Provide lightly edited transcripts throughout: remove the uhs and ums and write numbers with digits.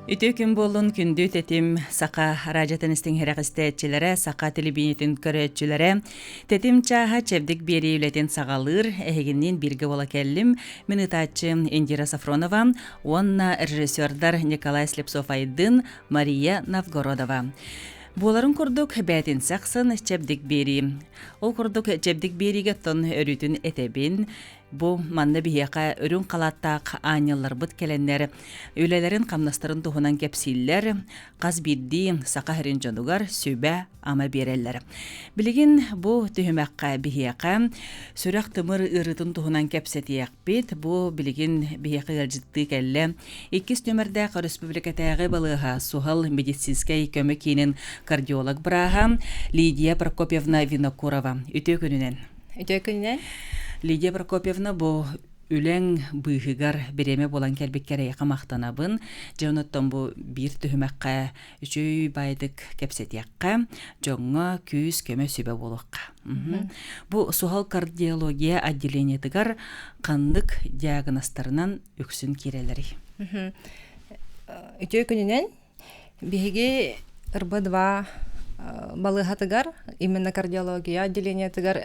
Үтөкүн болун күндү тетим сака радиотенистин херакистечилere, сака телебинетин көрөтчүлere, тетим чаха чебдик берийлетин сагалыр, эхигиннин бирге бола келлим, минутачы Индира Сафронова, онна режиссердар Николай Слепцов-Айдын, Мария Новгородова. Буларын курдук бәтин сақсын чебдик бери. Ол курдук чебдик бериге тон өрүтүн этебин, бу манна бияка өрүн калаттак аньялар бут келеннер, үлелерин камнастырын тухунан кепсиллер, каз бидди сака херин жонугар сөбә ама береллер. Билигин бу түһүмәккә бияка сүрәк тымыр ырытын тухунан кепсетияк бит, бу билигин бияка галжытты келле. 2 нөмердә республикатагы балыга сухал медицинская көмөкинин кардиолог браха Лидия Прокопьевна Винокурова. Үтөкүнүнен Лидия Прокопьевна бу үлең быйгар береме болан келбеккере камактанабын. Жоноттон бу бир түһүмәккә үчөй байдык кепсетиякка, жоңга күз көмө сүбө болукка. Бу сухал кардиология отделениетигар кандык диагностарынан үксүн кирелери. Үтөкүнүнен биге РБ2 балыгатыгар именно кардиология отделениетигар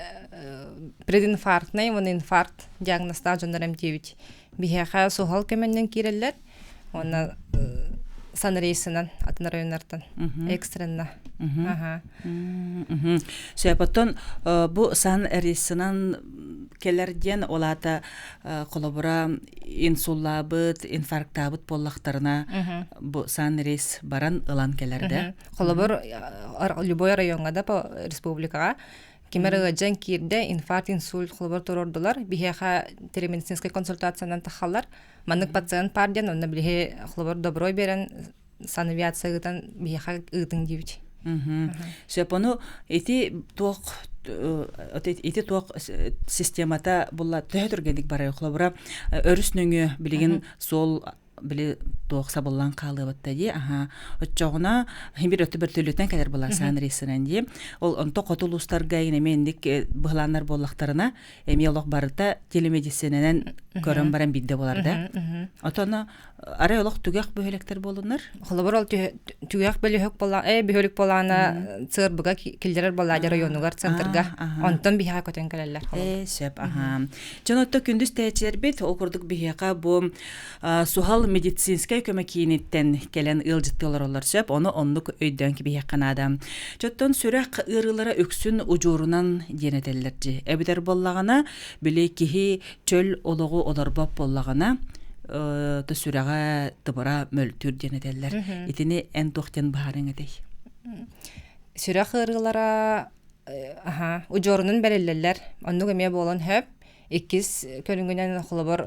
прединфарктный, инфаркт диагнозда жондарым девить. Бихеха сухал көмөннөн киреллер, оны санрейсынан атын районнартан экстренно. Сөйпөттөн бу сан рейсынан келерден олата колобура инсуллабыт, инфарктабыт боллактарына бу сан рейс баран ылан келерде. Колобур любой районга да по республикага кемер жан кирде инфаркт, инсульт колобур турордулар. Бихеха телемедицинский консультациянан тахаллар. Маннык пациент парден, онна биле колобур доброй берен санавиациядан бихеха ыдың дивич. Сөйпөну эти туок системата булла төһөтөргедик бара колобура өрүснөңү билигин сол били тоқса боллан калыбытта ди. Оччогуна бир өтө бир төлөтөн келер булар сан рейсинен ди. Ол онто котулустарга инемендик быгланар боллактарына эмиолог барыта телемедицинанен көрөн баран бидде болар да. Отона аралык түгәк бөһөлектер болунар. Холобор ол түгәк бөлөк бола, бөһөлөк болана цырбыга килдерер бола районугар центрга. Онтон биха көтөн келелер. Сөп, Жонотто күндүз тәчер бит, ол курдук бихака бу сухал медицинская көмөкиниттен келен ылжыттылар олар сөп, оны онлук өйдөн ки бихаканада. Жоттон сүрәк ырылары өксүн ужурунан денетеллерди. Эбидер боллагана биле кихи чөл ологу олорбоп боллагана то сүрәгә тыбыра мөлтүр денетеллер. Итини эн тохтен баарың эдей. Сүрәк ырылара ужурунун береллер. Оннук эме болон хөп 2 көрүнгөнөн холобор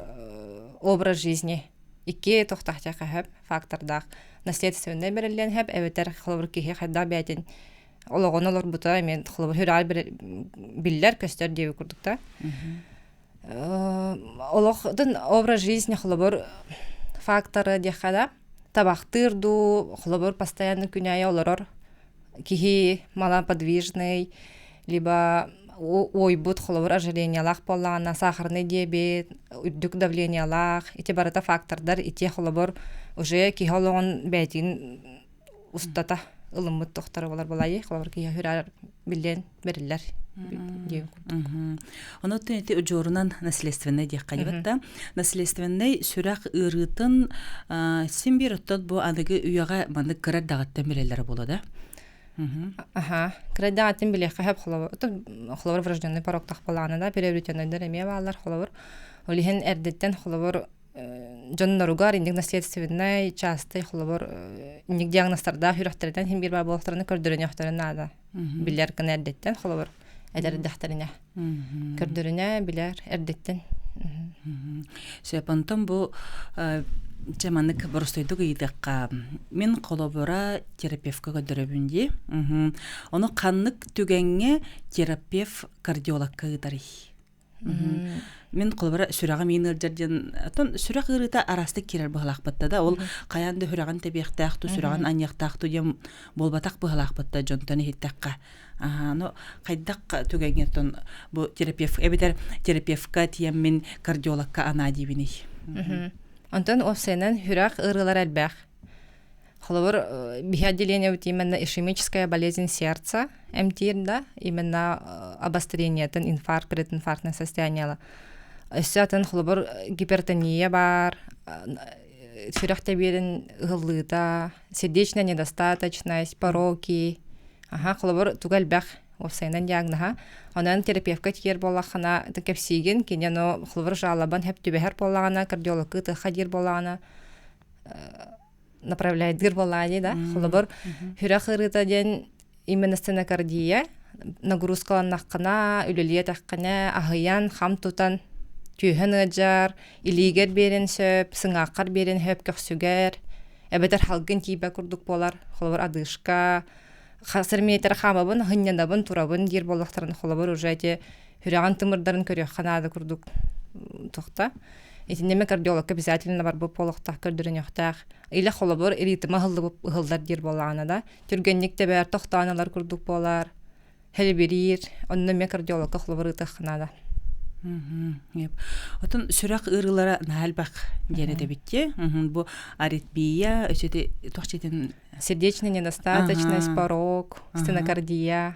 образ жизни. 2 тохтахтака хөп фактордак наследственный береллен хөп эветер холобор кихи хадда бәтин ологонолор бута мен холобор хүрал биллер көстөр деп курдукта. Олохдын образ жизни холобор факторы дехада табактырду холобор постоянно күнәя олорор кихи малоподвижный либо ойбут холобор ожирениялах боллана сахарный диабет үддүк давлениялах ити барата фактордар ити холобор уже кихологон бәтин устата ылыммыт тохтары болар болайы холобор кихи хүрар билен бериллер. Оно тенети ужорунан наследственный декканибатта. Наследственный сүрәк ырытын симбироттот бу аныгы уяга мандык кырар дагаттан билелер болода. Кырар дагаттан биле хап холобор врожденный порог тахпаланы да приобретенный эме балар холобор. Олихен эрдеттен холобор жонноругар индик наследственный частый холобор индик диагностарда хүрөхтерден хим бир бар болуктарны көрдөрөнө хтарына билер кын эрдеттен холобор эдер дахтарына көрдөрөнө билер эрдеттен. Сөйпөнтөн бу жаманнык боростойдук ыйдыкка мен колобора терапевтка көдөрөбүнди. Ону каннык түгеңге терапевт кардиологка ыдарый. Мен колбара сүрәгә минер җирдән атон сүрәк гырыта арасты кирер баһлак битта да ол каянды хүрәгән табияктакту сүрәгән аньяктакту дем болбатак баһлак битта жонтаны хиттакка. Ну кайдак түгәнгәтон бу терапевт эбитер терапевтка тием мен кардиологка ана дибини. Антон осенен хүрәк ырылар әлбәх. холобор биха отделение вот именно ишемическая болезнь сердца, МТИР, да, именно обострение, инфаркт, прединфарктное состояние. Өссөтөн холобор гипертония бар, сүрәхтә берен гыллыта, сердечная недостаточность, пороки. Холобор тугал бах овсайнан диагноза. Онан терапевтка тиер болахана текепсиген, кинено холобор жалабан хеп түбәһәр боллагана, кардиологка тахадир боллагана направляет дир боллагани, да. Холобор хүрәхырыта ден именно стенокардия, нагрузкаланнаккана, үлелие таккана, ахыян хам тутан түйһен ыджар, илигер берен сөп, сыңаққар берен хөп көксүгер, әбәтер халгын тибә курдук болар, холобор адышка, хасыр метр хамабын, хыннядабын, турабын дир болақтарын холобор уже әте хүрәған тымырдарын көрек қанады курдук тоқта. Этинеме кардиологка обязательно бар бұл полықтақ көрдірін өқтақ. Илі холобор эритима хылдар дир болағана да. Түргенникте бәр тоқтаналар курдук болар, хәлберир, оннеме кардиологка холобор ытық қанада. Отон сүрәк ырылара нәлбәк дәне битте. Бу аритмия, өсөте тохчетен сердечная недостаточность, порок, стенокардия.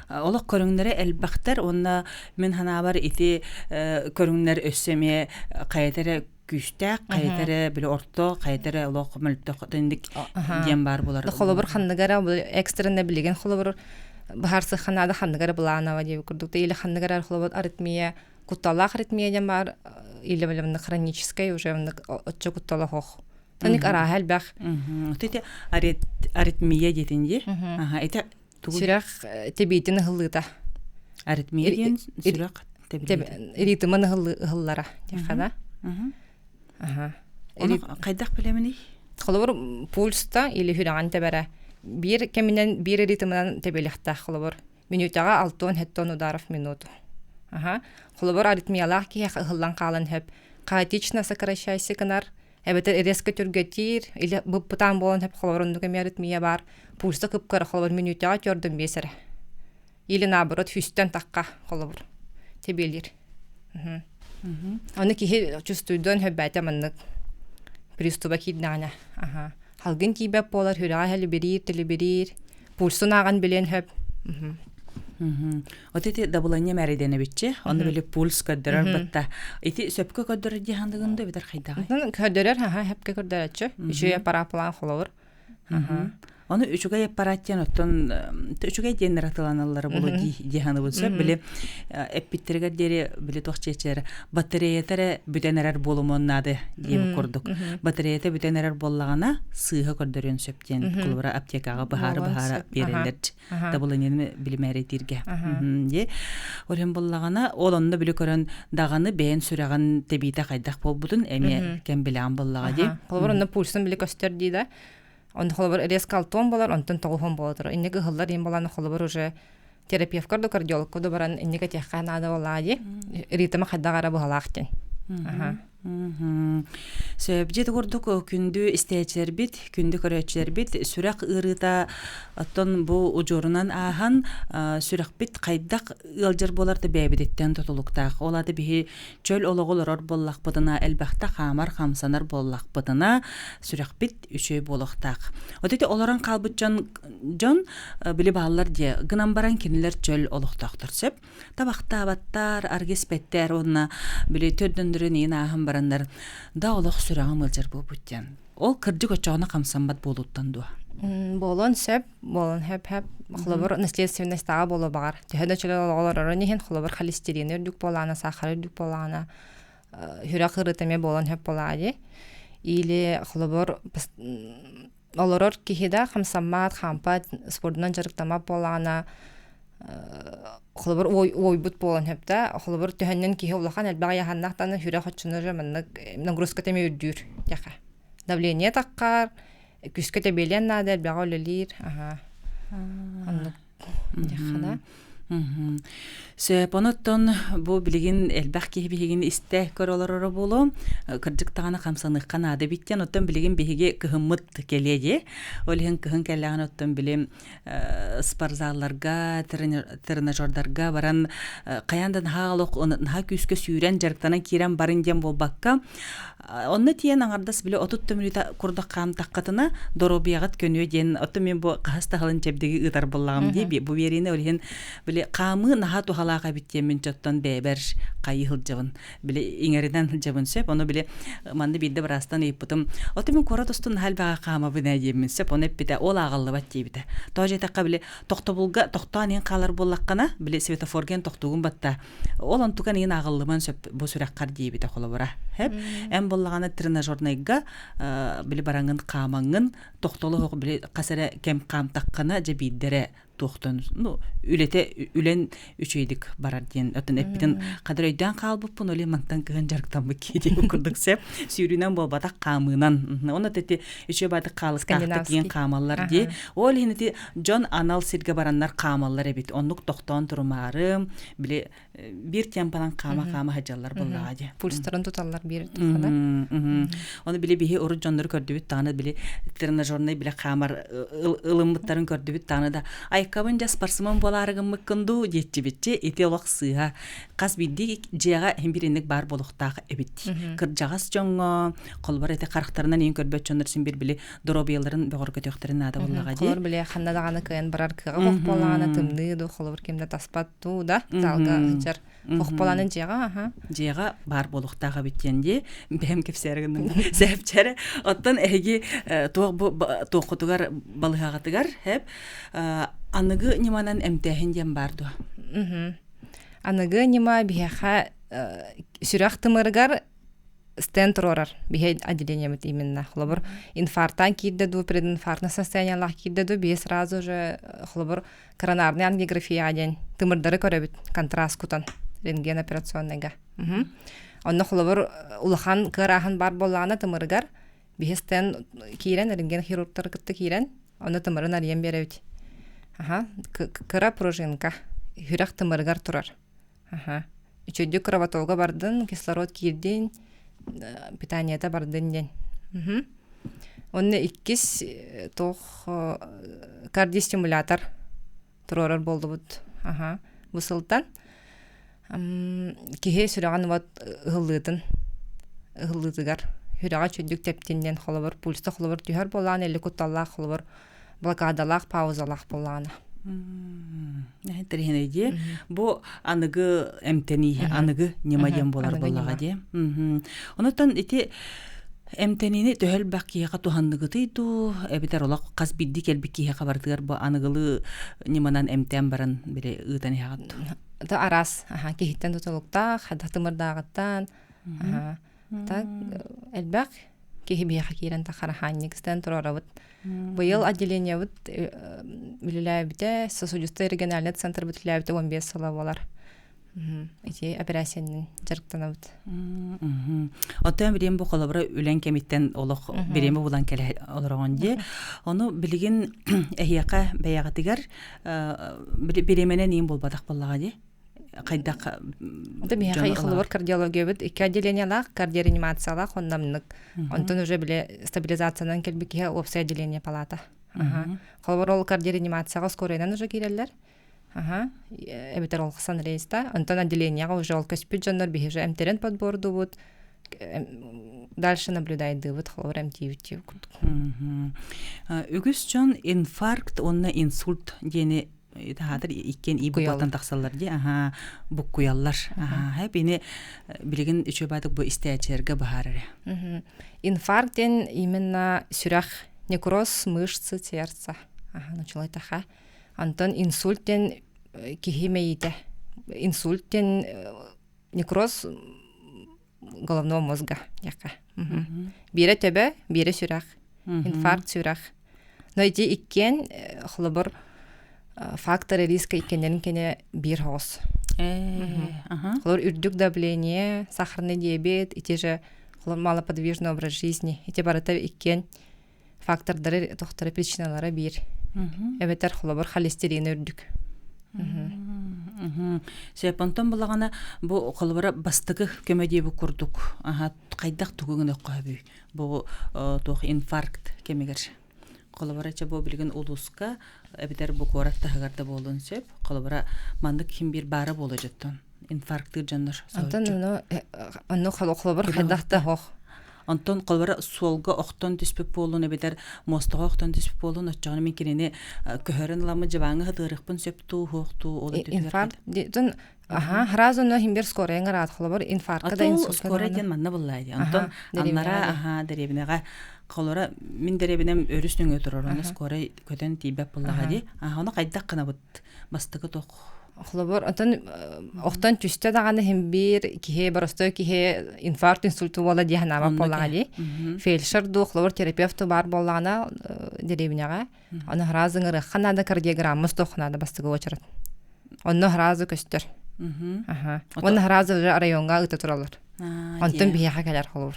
Олық көріңдері әлбәқтер, онна мен ханабар ити көріңдер өссеме қайтары күштәк, қайтары білі орто, қайтары олық мүлттіқ дендік дем бар болар. Холобыр ханныгара, экстренне білеген холобыр Бахарсы ханада ханныгара буланава деп күрдүктө или ханныгара холобот аритмия, кутталах аритмия дем бар, или билемне хроническая уже отчо кутталах ох. Таник арахал бах. Тете аритмия детинде. Это сүрәк тебитин хыллыта. Аритмия ден сүрәк тебит. Ритмын хыллара дихада. Оны кайдак билемени? Холобор пульста или хүрәгән тебәре. Bir keminden bir ritmden tebelihta холобор. Минутага 6-7 ударов минуту. Холобор аритмиялар ки хыллан калын хеп. Хаотично сокращайся канар. Эбетер резко түргетир или бутан болон хеп холоборунда кем аритмия бар. Пульста кыпкара холобор минутага көрдүм бесер. Или наоборот хүстен такка холобор. Тебелир. Аны ки чувствуйдон хеп бәтәмәнне приступа киднана. Халгын кибәп болар, хүрәгә хәлберир, телеберир, пульсын аған білен хөп. Отети дабулanya мәридәне битче, аны биле пульс көддөрөр битта. Ити сөпкө көддөрөр дигәндегендә битер хайдагы. Көддөрөр, хөпкө көддөрәчче. Үче аппарат холовор. Аны үчүгә аппараттан оттон үчүгә генераторланалары булу дигәне булса, биле эппиттергә дере биле тохчечер батареялары бүтәнәрәр булымыннады дип күрдүк. Батареята бүтәнәрәр буллагана сыйга көддөрөн сөптен кулбара аптекага бахары берендер. Дабулanyаны билмәре диргә. Ди. Орен буллагана олонда биле көрән даганы бәен сүрәгән тебита кайдак булбудын эме кем билән буллага ди. Кулбарны пульсын биле көстөр диде. Он холобор резко алтон болар, он тон толгон болар. Иннеге хыллар ем боланы холобор уже терапевтка до кардиологка до баран иннеге техка надо болади. Ритма хаддагара бухалахтен. Сөбжет гордук күндү истечер бит, күндү көрөчер бит, сүрәк ырыта оттон бу ужурунан ахан сүрәк бит кайдак ылжыр боларды бәбидеттен тотулуктак. Олады бихи чөл ологолор боллак бытына элбахта хамар хамсанар боллак бытына сүрәк бит үчө болуктак. Отети олоран калбытчан жон били баалар де гынан баран кинилер чөл олуктактыр сөп. Табакта баттар, аргеспеттер онна били төддөндүрүн ина барандар да олох сүрәгән мылжыр бу бүттен. Ол кырдык очагына камсамбат болуттан дуа. Болон сөп, болон хеп холобор наследственность тага боло бар. Төһәдә чөлөлөр нихен холобор холестерин үрдүк болана, сахар үрдүк болана. Хүрәк ырытыме болон хеп болады. Или холобор олорор кихида камсаммат, хампат спортдан жарыктама болана. Холобор ойбут болон хепта, холобор төһәннән киһе улахан әлбәгә яһаннактан хүрә хатчыны жаманны нагрузка теме үрдүр яха. Давление таккар, күскә тебелән надә әлбәгә лелир. Анны яхада. Сөпоноттон бу билигин элбах кихибигин исте көрөлөрөрө болу кырдык таганы камсанык ады биттен оттон билигин биһиги кыһыммыт келеди. Олихин кыһын келлеген оттон билим спортзалларга, тренажердарга баран каяндан хаалык ха күскө сүйрен жарктана кирен барын дем болбакка. Онны тиен аңардас биле отут төмүлүтө курдак кам таккатына доробиягат көнүө ден оттон мен бу каста халын чебдеги ытар боллагам ди бу берине олихин биле камы наха тухалака биттен мен чоттон бебер кайыл жабын биле иңериден жабын сөп ону биле манды бидде барастан ыйппытым оттон мен кора достун халбага кама бина жемин сөп ону эппите ол агылды бат дебите тожа такка биле токтобулга токтоан калар боллаккана биле светофорген токтугун батта ол антукан ин агылдыман сөп бу сүраккар дебите холобура хеп эм боллаганы тренажерныйга биле бараңын камаңын токтолу биле касара кем кам таккана же биддере тоқтон үлен үчөйдүк барар диен өтөн эппитен кадыройдан калбыппын оле мантан кыгын жарктан бекеди курдук сеп сүйрүнөн болбата камынан оны тети үчө бады калыктакты кийин камаллар ди ол хинити Джон Анал сирге бараннар камаллар эбит онлук токтон турмары биле бир темпанан кама хажаллар боллага ди пульстарын туталлар бир тухана оны биле бихи уру жоннор көрдүбүт таны биле тренажерный биле камар ылымбыттарын көрдүбүт таны да кабын жас парсыман боларыгын мыккынду жетчи битчи этелок сыга кас бидди жега хембиринник бар болуктак эбит кыржагас жоңго колбар эте карактарынан эң көрбөт жоннор син бир биле доробияларын богор көтөктөрүн ада боллага ди колор биле ханнадаганы кыен барар кыга кокполаны тымны ду колбар кемде таспатту да залга жар кокполаны жега бар болуктак биттенди бем кепсеригин сепчере оттон эги токутугар балыгатыгар хеп аныгы ниманан эмтехин дем барду. Аныгы нима биха сүрах тымыргар стентрорар биха отделение бит именно хлобор инфарктан кидду прединфарктное состояние лах кидду би сразу же хлобор коронарная ангиография ден тымырдары көрөбүт контраст кутан рентген операционныйга. Онно хлобор улахан карахан бар болланы тымыргар биха стен кирен рентген хирургтар кытты кирен онно тымырын арыен беребит. Кыра пружинка хүрәк тымыргар турар. Үчөйдү кровотолга бардын, кислород кирдин, питаниета бардын ден. Онны иккис тох кардиостимулятор турарар болду бут. Бусылтан кихе сүрәган вот ыллытыгар. Хүрәга чөйдүк тептинден холобор, пульста холобор түһәр болан, эле кутталлах холобор. Блокадалах, паузалах болланы. Тренеди. Бу аныгы эмтени, аныгы немаден болар боллага ди. Онотон эти эмтенини төхөл баккига туханныгытыйду, эбитер олак кас бидди келбиккиге кабардыгар бу аныгылы неманан эмтен баран бире ыытан ягат. Та арас, кихиттен тутулукта, хадатымырдагыттан. Так элбак кихибия хакирен та хараханникстен турарабыт. Быйыл отделение бит билеләбите сосудистый региональный центр битләбите 15 сала болар. Эти операциянын жарыктанабыт. Оттан бирем бу колобра үлен кемиттен олох биреме булан келе олоргонди. Ону билигин эхияка баягатыгар биременен ин болбадак боллага ди. Кайдак да миха хайхлор кардиология бит iki отделениялах кардиореанимациялах оннамнык онтон уже биле стабилизациянан келбикке общее отделение палата холбор ол кардиореанимацияга скорыйнан уже киреллер эбитер ол кысан рейста онтон отделениега уже ол көспүт жоннор бихи уже эмтерен подборду бут дальше наблюдайды вот холбор эмтивити үгүс жон инфаркт онна инсульт дени хатыр иккен ибуттан таксаллар ди бук куяллар хеп ини билеген үчө бадык бу истечерге бахары инфарктен именно сүрах некроз мышцы сердца началай таха антон инсульттен кихимейте инсульттен некроз головного мозга яка бире тебе бире сүрах инфаркт сүрах но эти иккен хлобор факторы риска икеннен кене бир хоос. Хлор үрдүк давление, сахарный диабет, и те же малоподвижный образ жизни. Эти барыта иккен фактордары тохтары причиналары бир. Эбетер хлобор холестерин үрдүк. Сөйпонтон булагана бу холбара бастыгы көмөдие бу курдук. Кайдак тугугун оккабы. Бу тох инфаркт кемигер. Холбарача бу билген улуска эбитер бу коратта хагарда болдун сөп. Холбара мандык ким бир бары боло жаттан. Инфаркты жандар. Онно холбар кайдакта хох. Антон колбара солга оқтон түспек болуын эбетер мостога оқтон түспек болуын отчағаны мен керені көхөрін ламы жабаңы хытырықпын сөпту хоқту олы түтігер. Инфаркт ден хразу на химбер скорая ngaraat холбар инфарктка да инсульт. Скорая ден манна буллайды. Антон аннара деребинага колора мен деребинем өрүстүн өтөрөрүн скорая көтөн тийбеп буллагади. Аны кайдак кына бут бастыгы ток. Холбор антон оқтан түсте даганы химбер кихе барысты кихе инфаркт инсульту бола диханама боллагади. Фельдшер ду холбор терапевту бар боллагана деребинага. Аны хразы ngыры ханада кардиограммас тохнада бастыгы очрат. Онно хразы көстөр. Оны хразы районга ыта туралар. Антон бияха келер холбор.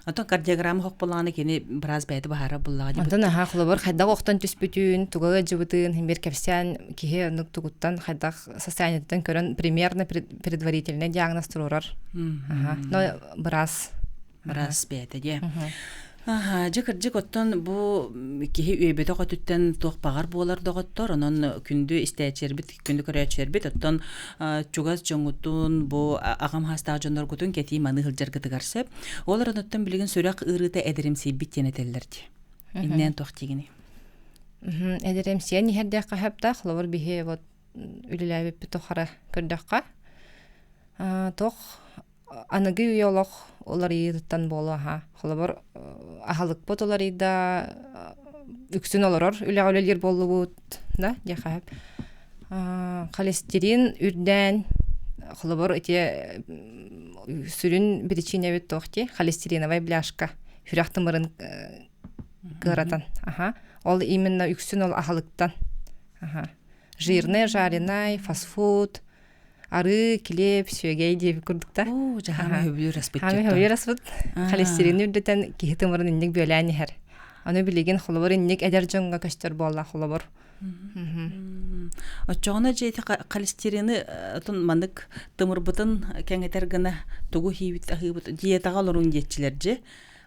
Антон кардиограмма хок боллаганы кени бираз бәйди бахара буллагади. Антон холбор хайдак оқтан түспүтүн тугага жыбытын химбер кепсян кихе нук тугуттан хайдак состояниятан көрөн примерно предварительный диагноз турурар. Но бираз бәйди де. Жик оттон бу кихи үйбете көтүттен тоқпағар болар доғыттор, онон күнді истәчербит, күнді көрәчербит, оттон чугаз жоңутун, бу ағам хастағы жондар күтін кети маны ғылжар гытыгарсып, олар оттон білген сөрақ ырыта әдіремсей биттен әтелерді. Иннен тоқ тегіне. Әдіремсей, нехерде қахапта, қылывыр бихе үліләбіп тоқара көрдіққа. Тоқ аныгы үйолық олар иеттан болу холобор ахалык бот олар ида үксүн олорор үләгөлелер болу бут да яхап холестерин үрдән холобор эти сүрүн причина бит тохти холестериновая бляшка хүрәхтымырын гыратан ол именно үксүн ол ахалыктан жирный жареный фастфуд ары килеп сөйгей деп күрдүктә. Жахаме хөбүлөр распыт. Хаме хөбүлөр распыт. Холестерин үрдәтен кихитымырын инник бөләни һәр. Аны билеген холобор инник әдәр җонга каштыр болла холобор. Очоғына жейті холестерины тон мандык тымырбытын кәңетер гына тугу хибит ахыбыт диетаға олорун детчилер же.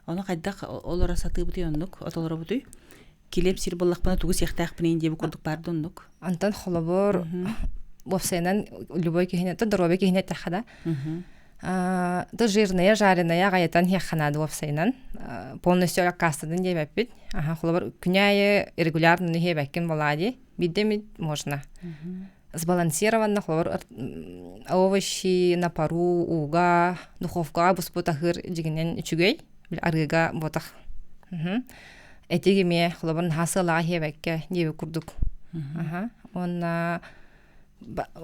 Оны қайдақ олора саты бұты оннук, отолора бұты. Килеп сир боллақпына тугу сияқтақ пінейін деп күрдік барды оннук. Антон холобор вовсенен любой кихинет, здоровый кихинет тахада. То жирная, жареная, гаятан хеханады вовсенен. Полностью акастадын дебепит. Холобор күняе регулярно хебеккен болади. Бидемит можно. Сбалансированно холобор овощи на пару, уга, духовка, буспутахыр жигинен чугей, арыга ботах. Этигиме холобор хасыла хебекке дебе курдук. Он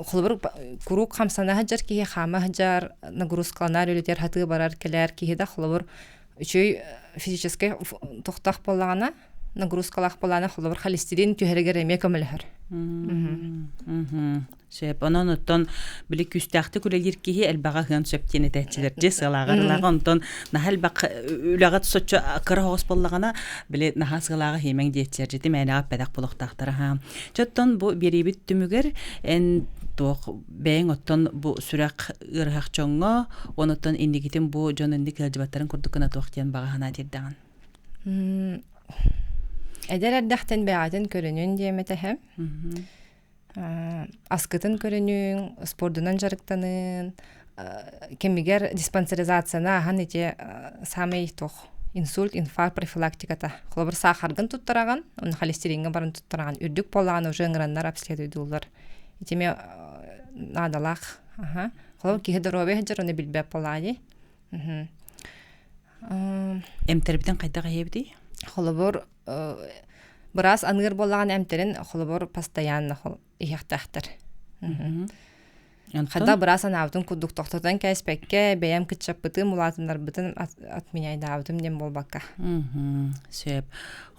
холбор курук хамсана хаджар ки хама хаджар нагрузкалар үлетер хаты барар келер ки да холбор үчөй физически тохтах боллагана нагрузкалах болана холбор холестерин төһәргә реме көмеләр. Сөп онон оттон билик күстәхте күлелер ки элбага хан сөптене тәчилер же сылагырлага онтон нахал бак үлагат сочо кырагыс боллагана биле нахасгылага хемең детчер жити мәнә аппадак булыктактар Жоттон бу берибит түмүгер эн тох бәң оттон бу сүрәк ырхак чоңго оноттон индигитин бу жонындык элҗибаттарын курдукына тохтен багана дирдаган. Әдәр әддәхтен бәятен көрөнүн диеметәһәм. Аскытын көрөнүн, спордунан жарыктанын, кемигер диспансеризацияна хан ите самый тох инсульт, инфаркт профилактиката. Холбор сахаргын туттараган, он холестеринге барын туттараган. Үрдүк боллаган уже ыңраннар обследуйдулар. Итеме надалах. Холбор кихе здоровье хаджар оны билбеп боллади. Эмтербитен кайдага хебди? Холбор біраз аңыр болған әмтерін холбор постоянно ихтахтар. Хада бырасан аутун кудук тохтотан кайспекке бәям кытчаппыты мулатындар бытын отменяйда аутум дем болбакка. Сөп.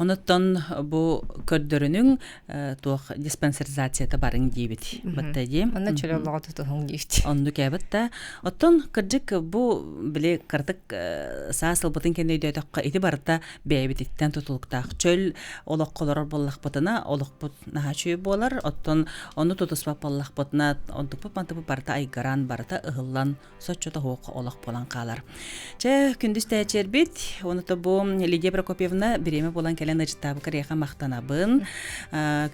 Оноттон бу көрдөрүнүң туох диспансеризацията барын дейбит. Батта дем. Онда чөлө лого тутуң дейбит. Онду кәбитта. Оттон кырдык бу биле кырдык саасыл бутын кенде дөтөккө ити барта бәйбиттен тутулуктак. Чөл олокколор боллакпытына олокпут нахачы болар. Оттон ону тутуспап боллакпытына онтупуп барта айгаран барта ыгыллан соччота хоқ олақ болан қалар. Че күндүс тәчербит, онута бу Лидия Прокопьевна биреме болан келен ыжыттабы кырыяха мақтанабын.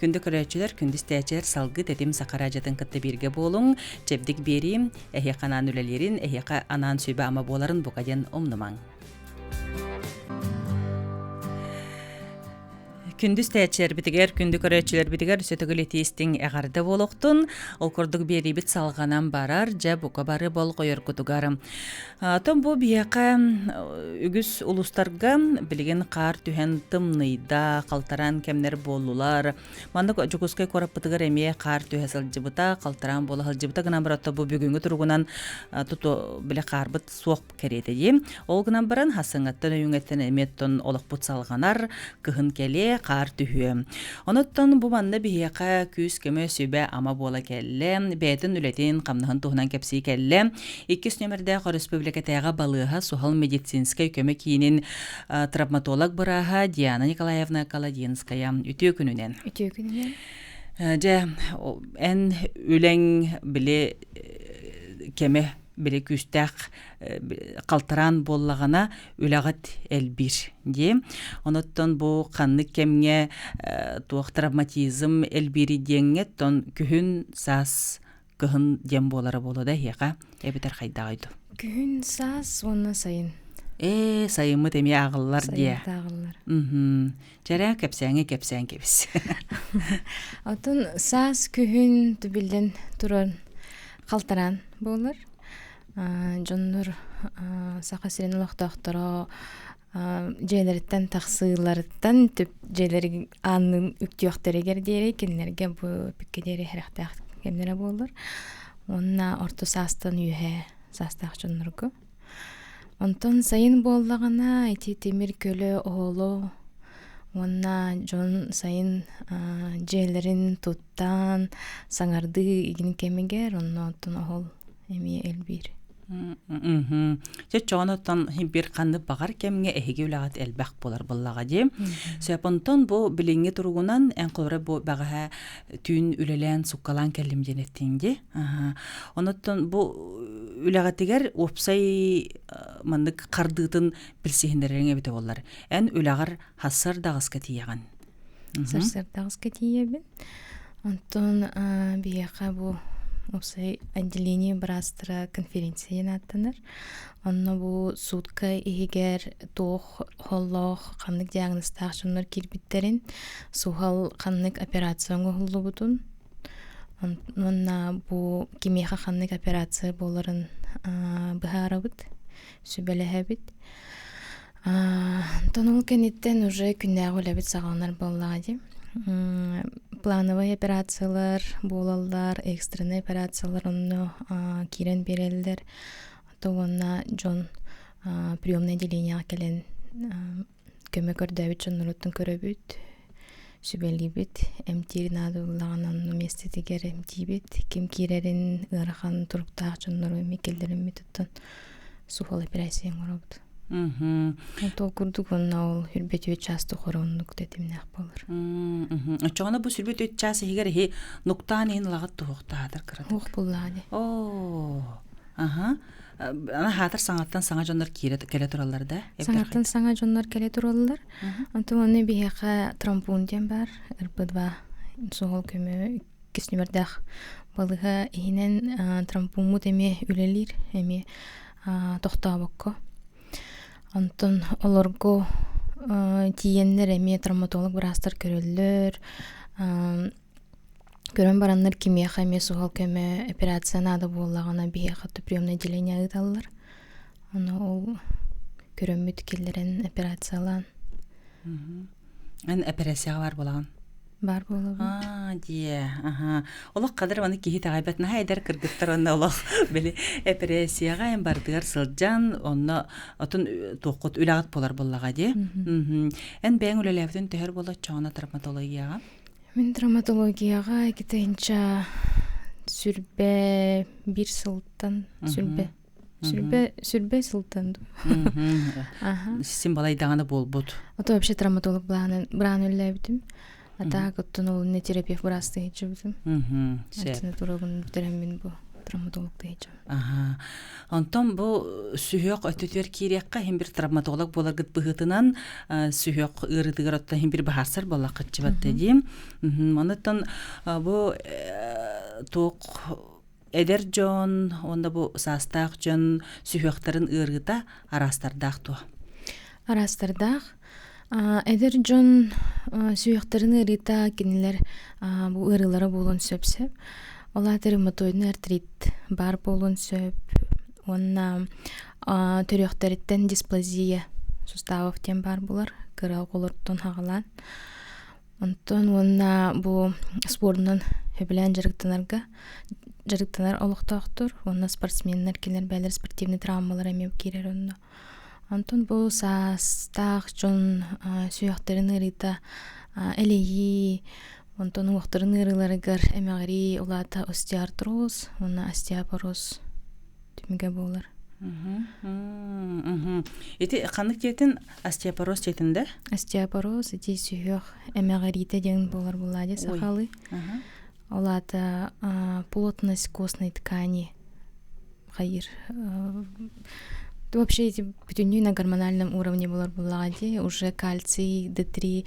Күндү көрөчүлөр күндүс тәчер салгы тетим сақаражатын кытты бирге болуң, чепдик берим, эхияқа анан үлелерин, эхияқа анан сөйбе ама боларын букаден омнумаң. Күндүс тәчер битигер, күндү көрөчүлөр битигер сөтөгүл этистиң эгарды болохтун, ол курдук берибит салганан барар, жа бука бары бол койор кутугар. Том бу бияка үгүс улустарга билген кар түһен тымныйда калтаран кемнер болулар. Мандык жукускай кораппытыгар эме кар түһө сылжыбыта, калтаран болу сылжыбыта гынан баратта бу бүгүнгү тургунан туту биле карбыт суок керети ди. Ол гынан баран хасыңаттан өйүңеттен эметтон олокпут салганар, кыхын келе кар түһү. Оноттон бу манна бияка күс кеме сөбө ама бола келле, бетин үлетин камныхын туһунан кепси келле. 2 номерде республикатага балыга сухал медицинская көмөк кийинин травматолог быраха Диана Николаевна Каладинская үтүү күнүнен. Же эн үлең биле кеме биле күстәк калтаран боллагана үлагат элбир ди. Оноттон бу канны кемге туак травматизм элбири деңге тон күһүн сас кыһын дем болары болода яка эбитер хайдагайду. Күн сас оны сайын. Сайымы теме агыллар дие. Сайын Жара кепсәңе кебис. Отун сас күн түбилден туран калтаран болар. Жоннор сака сирен лохтохторо жээлерден таксыйлардан түп жээлери анын үктүөктөрөгер дейри кинерге бу пиккедери характак кемнере болор. Онна орто састан үйе састак жоннорго. Онтон сайын боллагана ити темир көлө ооло. Онна жон сайын жээлерин туттан саңарды игин кемигер онно оттон оол эми элбир. Чоғаноттан бир қанды бағар кемге әхеге үлағат әлбәқ болар боллаға дем. Сөйпонтон бұл біліңге тұрғынан ән қолыры бұл бағаға түйін үлелен сұққалан кәлімден еттіңде. Оноттан бұл үлағатығар опсай мандық қардығытын білсейіндеріңе біте олар. Ән үлағар хассар дағысқа тияған. Хассар дағысқа тиебін. Онтон бияқа бұл опсай отделение брастра конференциян аттанар. Онно бу сутка егер тох холлох каннык диагностак жоннор кирбиттерин сухал каннык операцияны холлубутун. Онна бу кимиха каннык операция боларын быхарабыт, сүбелехебит. Тонул кенеттен уже күннәгы ләбит саганар боллагы. Плановый операциялар, болалар, экстренный операциялар онно кирен берелдер. Тогонна жон приемное отделение келен көмөк көрдөбүт жоннорутун көрөбүт, сүбелибит, эмтир надулаганан месте тегер эмтибит, ким кирерин ырахан туруктаак жоннору мекелдерин метоттон сухал операцияң оробут. Тол курдук онна ол хүрбетүе часты хороннук детимнак болор. Чоғана бу сүрбетүе часты хигер хи нуктан ин лагат тухтаадыр кырат. Хук буллады. Ана хатыр саңаттан саңа жоннор келе тураллар да? Саңаттан саңа жоннор келе тураллар. Антон оны бияка трампун дем бар. РП2 соғыл көмө 2 номердах балыга ихинен трампунмут эме үлелир, эме тоқтабокко. Антон олорго тиеннер эме травматолог брастар көрөллөр. Көрөн бараннар кимияха эме сугал көмө операция нада боллагана бияка приемное отделение ыдаллар. Аны ол көрөмүт келдерен операциялан. Эн операцияга бар болаган. Бар болобу. дие. Олох кадыр ваны кихи тагайбат на хайдар кыргыттар онна олох бели эпрессияга ем бардыгар сылжан онна отун тоқут үлагат болар боллага дие. Эн бэң үлелебден төхөр болот чоңна травматологияга. Мен травматологияга китейинча сүрбе бир сылтан сүрбе сылтан. Син балай даганы болбут. Ото вообще травматолог бран үлебдим. Ата коттон ол не терапевт брасты хечибдим. Сен турагын битеремин бу травматолог дейчим. Онтон бу сүйөк өтөтөр кирекка хем бир травматолог болагыт быгытынан сүйөк ырыдыгар отта хем бир бахарсар боллакчыбат дедим. Монотон бу тук эдер жон онда бу састак жон сүйөктөрүн ырыта арастардак ту. Арастардак эдер жон сүйөктөрүн ырыта кинилер бу ырылары болон сөпсөп. Ола ревматоидный артрит бар болон сөп. Онна төрөктөрүттен дисплазия суставов тем бар булар. Кырал колорттон хагалан. Онтон онна бу спортунан хөбүлән жарыктанар олуктоктур. Онна спортсменнер кинер бәлер спортивный травмалар эмеп кирер онна. Онтон бу састак жон сүйөктөрүн ырыта элеи онтон уктарын ырыларыгар эмегри улата остеоартроз, онна остеопороз түмүгө болар. Эти кандык жетин остеопороз жетинде? Остеопороз эти сүйөк эмегрите деген болар булади сахалы. Улата плотность костной ткани. Хайыр. Вообще эти бүтүнүй на гормональном уровне болар булади, уже кальций, D3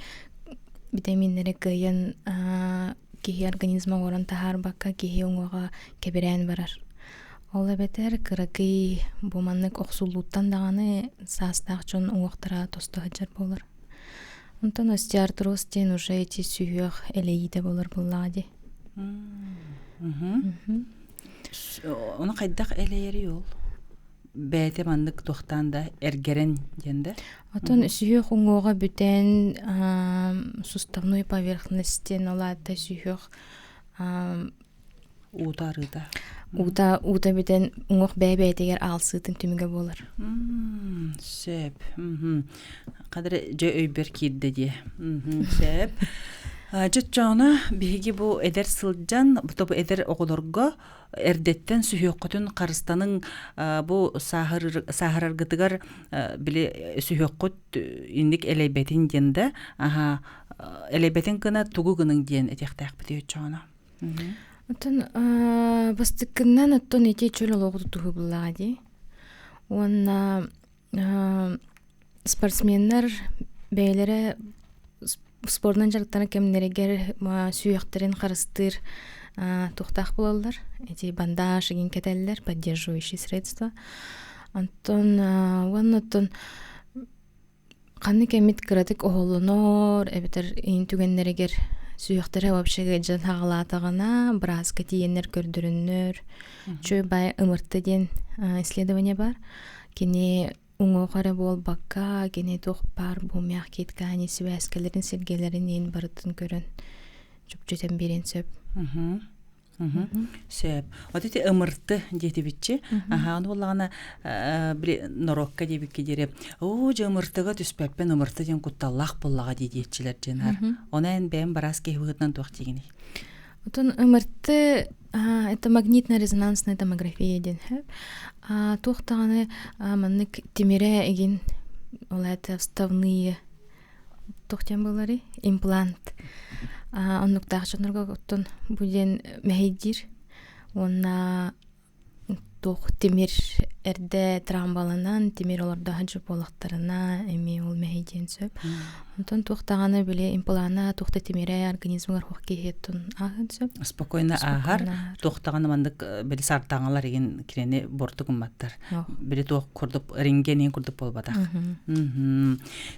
витаминнери кыйын кихи организма оран тахар бакка кихи оңуга кеберен барар. Ол эбетер кыракый буманнык оксулуттан даганы састак жон оңуктара тостохаджар болар. Онтон остеоартроз тен уже эти сүйөк элеиде болар буллади. Оны кайдак элеери ол? Бәйте мандык тохтанда эргерен денде. Отон сүйөк оңуга бүтен суставной поверхностен олата сүйөк утарыда. Ута бүтен оңук бәйбәйтегер алсытын түмүгө болар. Сеп. Кадыр жö өйбер кирде ди. Сеп. Жытчана биги бу эдер сылжан, бу эдер оголорго эрдеттен сүйөккөтүн карыстанын бу сахараргытыгар биле сүйөккөт индик элебетин денде. Элебетин кына тугу гынын ден этектак битө чана. Отон бастыкынан оттон эти чөлөлөгү тугу булади. Онна спортсменнер бейлере спортнан жарыктана кемнерегер сүйөктерин карыстыр тухтак болалар. Эти бандаж ген кетеллер, поддерживающие средства. Антон ваннотон канны кемит кыратык оголонор, эбетер ин түгеннерегер сүйөктере вообще жан хагалатагана брас кетиеннер көрдүрүннөр. Чөй бай ымыртты ден исследование бар. Кени уңоқары бол бакка, кені тоқ бар бұл мягкий ткани связкалерин, сергелерин ең барытын көрін. Жүп жүтен берен сөп. Сөп. Вот эти ымыртты дети битчи. Оны болағана бір норокка дебікке дере. О, жа ымырттыға түспәппен ымыртты ден құтталлақ боллаға дейдетчілер женар. Оны ән бәйін барас кейхуғытнан тоқ дегені. Отон МРТ это магнитно-резонансная томография ден. Тухтаны маннык темире эгин олайта вставные тухтян болары имплант. Оннук тахчанырга оттон буден мехидир. Онна тух темир эрде травмаланан темир оларда хаджу болактарына эми ол мехиден сөп. Онтон тухтаганы биле имплана тухта темире организмгар хоккехеттун ахын сөп. Спокойно агар тухтаганы мандык били сартаңалар еген кирене бортугуматтар. Били тух курдуп рентген курдуп болбатак.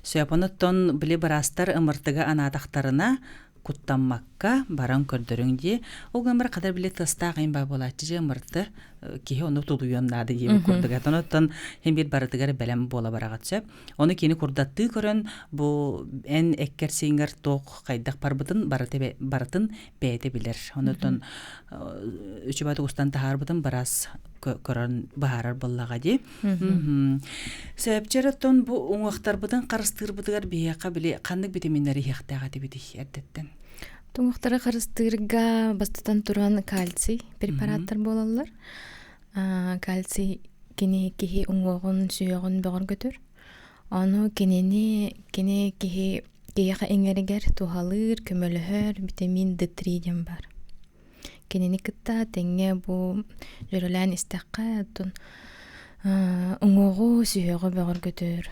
Сөпонотон биле барастар ымыртыга анатактарына куттамакка баран көрдөрүңди. Ол гамбар кадар биле тастагын ба болачы ымырты кихи оны тулуйон нады ебі курдуга. Тонуттан хем бир барытыгар бәлем бола барагат сөп. Оны кини курдатты көрөн бу эн эккер сиңер тоқ кайдак барытын бәйте билер. Онуттан үчүбаты устан тахарбытын барас көрөн бахарар боллага ди. Себепчереттон бу оңактарбытын карыстырбытыгар бияка биле кандык витаминдери хяктага дебити эрдеттен. Туңуктары карыстырга бастатан туран кальций препараттар болалар. Кальций кини кихи оңогун сүйөгүн бөгөр көтөр. Аны кини кихи кияка эңеригер тухалыр, көмөлөһөр, витамин D3 дем бар. Кинини кытта теңге бу жөрөлән истәккә тун оңогу сүйөгү бөгөр көтөр.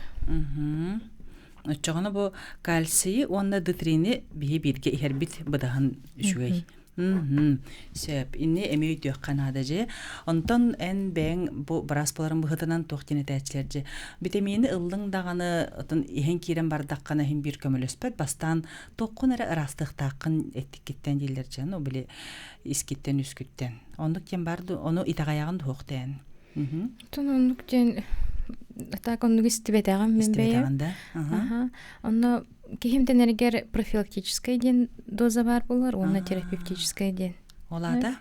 Очоғаны бу кальций, онна D3-ни бие бирге ихербит быдаһын үшүгей. Сөп, инне эме үйдіөк қанады же. Онтон ән бәң бу бараспаларын бұғытынан тоқтен әтәчілер же. Витамини ылдың дағаны ихен кейрен бардаққаны хем бір көміліспәт, бастан тоққын әрі ырастық таққын әттіккеттен дейлер же. О біле искеттен үскіттен. Ондық кен барды, оны итағаяғын тоқтен. Тон ондық кен... Так он истебетаган мен бәя. Онно кихимден эргер профилактическая ден доза бар булар, онна терапевтическая ден. Олада.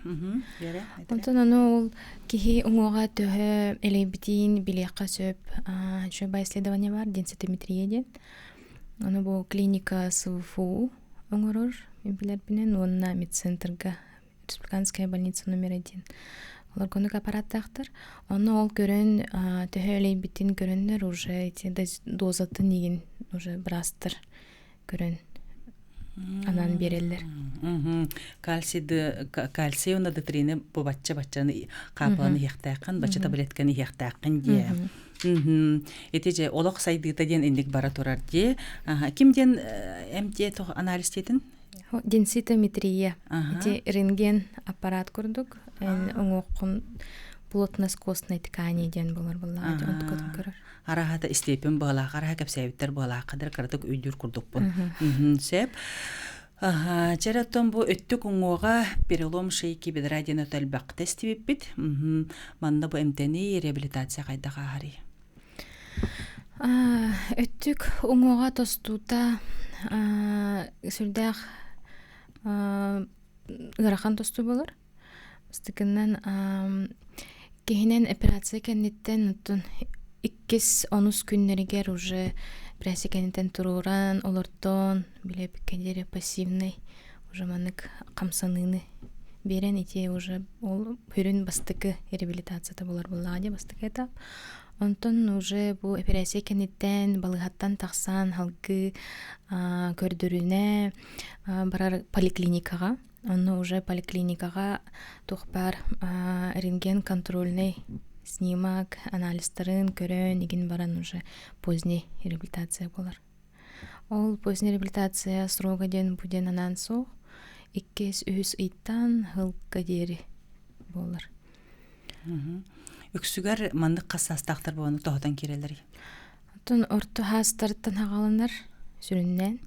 Онтон ол кихи оңога төһө элебитин билеққа сөп, жөба исследование бар, денситометрия ден. Оны бу клиника СВФУ оңорор, мен билер бинен онна медцентрга, республиканская больница номер 1. Олар конук аппараттақтыр. Оны ол көрін, төһөлей битин көріннер уже дозатын еген уже брастыр көрін. Анан берелер. Кальций оны D3-ни бу баччаны қапыланы хияқтақын, бачча таблетканы хияқтақын де. Етеже олық сайдыта ден индік бара турар де. Кимден әмде анализ тетін? Денситометрия. Рентген аппарат көрдік. Оңоққын плотность костной ткани ден болар болар. Арахата истепен болақ, араха кәпсәйбіттер болақ, қадар қаратық үйдір күрдік бұн. Сәп. Чараттан бу өттік оңоға перелом шейки бедра ден өтәл бақ тестібіп біт. Манда бу эмтені реабилитация қайдаға ғари. Өттік оңоға тостута сүрдәқ ғарақан тосту болар. Стыкынан кехинен операция кеннеттен уттун 2-10 күннеригер уже операция кеннеттен туруран олортон биле кедере пассивный уже манык камсаныны берен ите уже ол хүрүн бастыкы реабилитацияда болар буллади бастыкы этап. Онтон уже бу операция кеннеттен балыгаттан таксан халгы көрдөрүнө барар поликлиникага. Онно уже поликлиникага тухпар рентген контрольный снимак, анализдарын көрөн еген баран уже поздний реабилитация болар. Ол поздний реабилитация срога ден буден анан соқ 2-3 ыйттан хылка дери болар. Үксүгер мандык кассастактар болуну тоотан кирелери. Тон орто хастарттан хагаланар сүрүннен.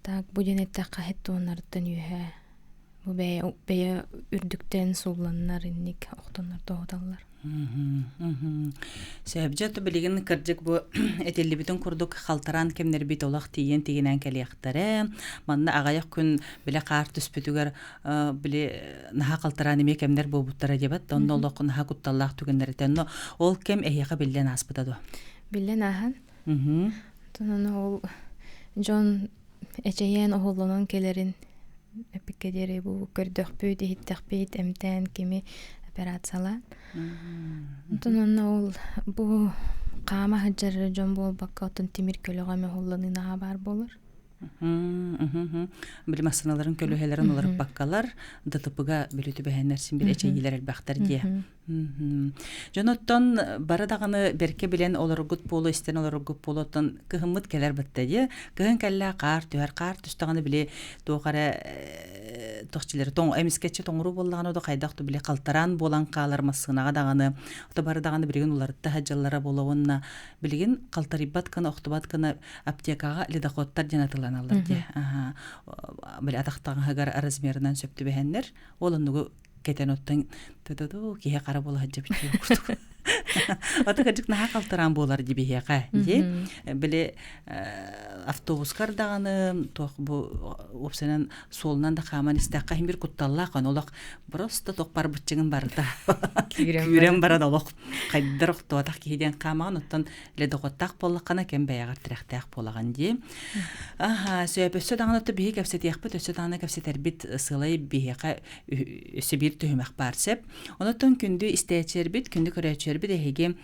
Так буден этта кахеттоннардан үйе. Бу бәя үрдүктен сууланнар инник оқтоннар тооталлар. Сөбжөтө билеген кырдык бу этелли бүтүн курдук халтаран кемнер бит олак тиен тигенен келияктары. Манда агаяк күн биле кар түспүтүгөр биле наха калтаран эме кемнер болбуттара дебат. Онда олок наха кутталлак түгендерден ол кем эяка билен аспытады. Билен ахан. Тонон ол жон эчейен оголонон келерин эпикедери бу көрдөкпү дихиттекпит эмтен кеми операциялар. Тонон ол бу кама хаджар жон бол бакка отон тимир көлөгө мехолланына бар болор. Билим асыналарын көлөһелерин олар баккалар датыпыга билүтү бэһэннерсин бир эчейилер элбактар дие. Жоноттон барадаганы берке билен олоргут болу истен олоргут болотон кыһыммыт келер баттади. Кыһын келле кар түстөганы биле тоокара тохчилер тоң эмискече тоңру боллаганы да кайдакту биле калтаран болан каалармасынага даганы ото барадаганы билген уларда хаҗаллара боловунна билген калтарибатканы октубатканы аптекага лидакоттар жанатыланалар ди. Биле атактагы хагар размеринен сөптү бэһеннер олонугу кетен оттан тыдыду кие кара бола хаджап чук. Ата качык наха калтыран болар дибиһега ди. Биле автобускар даганы тох бу опсенен солунан да хаман истакка химбир кутталла кан олак просто токпар бутчыгын барда. Күрен барада олак кайдырык тоотак киден каман оттан ледоготтак боллакана кен баягар тирактак болаган ди. Сөйөпөсө даганы бии кепсет яхпыт өсө даганы кепсетер бит сылай биһега өсө бир төһмөк барсеп. Онотон күндү истечер бит күндү көрөчөр бит эһиге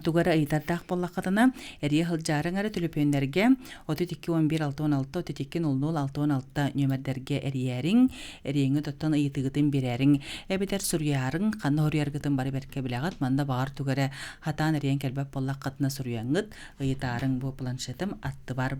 тугара ыйтардак боллакатына эрие хылжарыңары төлөпөннерге 32-11-616 нөмердерге эриерин эриеңи тоттон ыйтыгытын берерин эбитер сурьярың канна хорьяргытын бары берке билегат манда багар тугара хатан эриен келбеп боллакатына сурьяңыт ыйтарың бу планшетим атты бар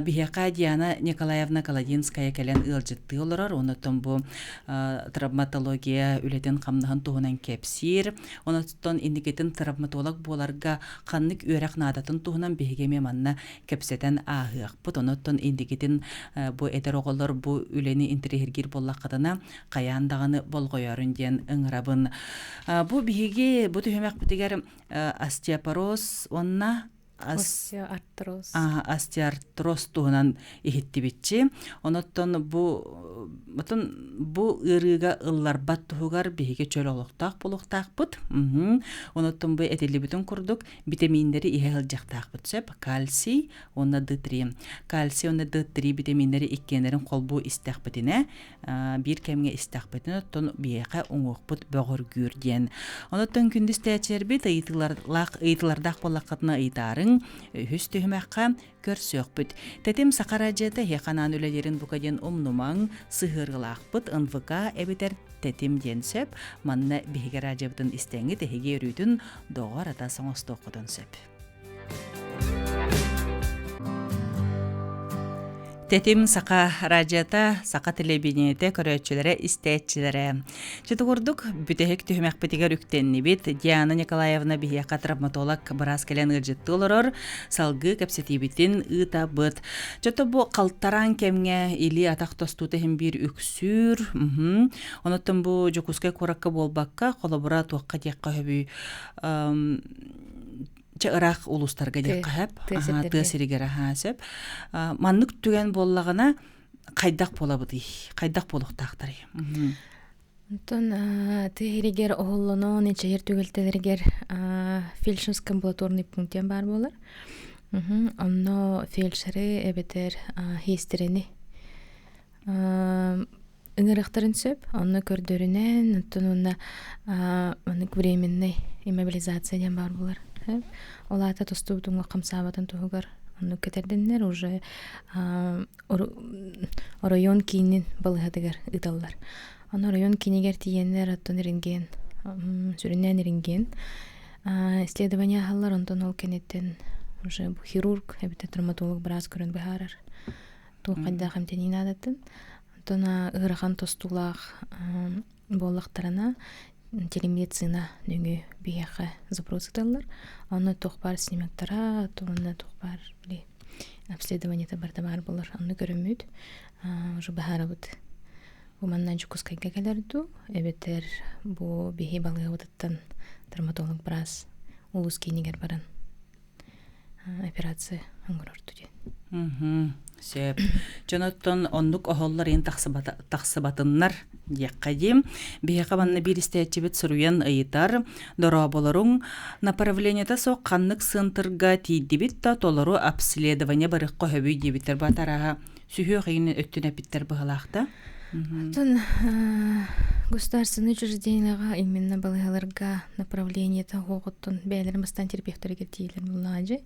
Бихека Диана Николаевна Каладинская келен ылжытты олорор онотон бу травматология үлетен камнахан туһунан кепсир онотон индикетин травматолог боларга каннык үрәк надатын туһунан бегеме манна кепсетен аһык потоноттон индикетин бу этероголлор бу үлени интерьергир боллакатына каяндаганы болгоярын ден ыңрабын бу биге бу төһмәк битигер остеопороз онна остеоартроз туһунан ихиттибитчи оноттон бу ырыга ылларбат туһугар биһиге чөлөлөктак болуктакпыт оноттон бу этилибитин курдук витаминдери ихе ылжактакпыт сеп кальций онна D3 кальций онна D3 витаминдери иккенерин колбу истакпытыне бир кемге истакпытыны оттон биэка оңокпут бөгөргүр диен оноттон күндүз тээчербит ыйтылардак боллакатына ыйтарын хүс төһмәккә көрсөкпүт. Тетим сакаражета хеканан үлелерин букаден умнумаң сыһыргылакпыт НВК эбитер тетим денсеп манна бигеражебдин истеңи теһиге өрүтүн догор ата соңостокудун сеп. Тетим сака радиота, сака телевидениете көрөчүлөрө, истечилere. Чытыгурдук бүтөһөк төһмәк битигер үктенни бит. Диана Николаевна бихияка травматолог барас келен ылжыттылорор, салгы кепсетибитин ыта быт. Чото бу калтаран кемге или атак тостуты хем бир үксүр. Оноттон бу жокускай коракка болбакка, колобура туакка тиякка хөбү Чырак улустарга дек кахап, тесиригера хасеп. Маннык түген боллагана кайдак болабыды, кайдак болуктактар. Тон тесиригер оголлоно нечер түгелтелергер фельдшерский амбулаторный пунктен бар болар. Онно фельдшери эбетер хейстерени ыңырыктарын сөп, онно көрдөрүнен, онно временный иммобилизация бар болар. Олата тостубдуңга камсабатын тугар ону кетерденнер уже район кинин балыгадыгар ыталлар. Аны район кинигер тиеннер аттан рентген сүрүнен рентген исследование халлар онтон ол кенеттен уже хирург эбите травматолог браз көрөн бахарар. Ту кайда хамтенин адатын онтон ырахан тостулак боллактарына телемедицина нөңө бияха запрос ыталлар. Аны тохпар снимактара, аны тохпар обследование табарда бар болар. Аны көрөмүт, уже бахарабыт. Бу маннан жукускайга келерду. Эбетер бу бихи балыгыбыттан травматолог брас улус кинигер баран операция аңгырорту ден. Сөп. Жоноттон ондук оһоллар ен тахсыбатыннар яккадим. Бияка манна бир истечибит суруян ыйтар. Дороболоруң направлениета со каннык сынтырга тийдибит та толору обследование барыкка хөбүй дебитер батарага сүйө кыйын өттүнө биттер быгалакта. Тон государственные учреждения именно балыгаларга направление таготтон бәйлермастан терапевттерге тийлер булнажы.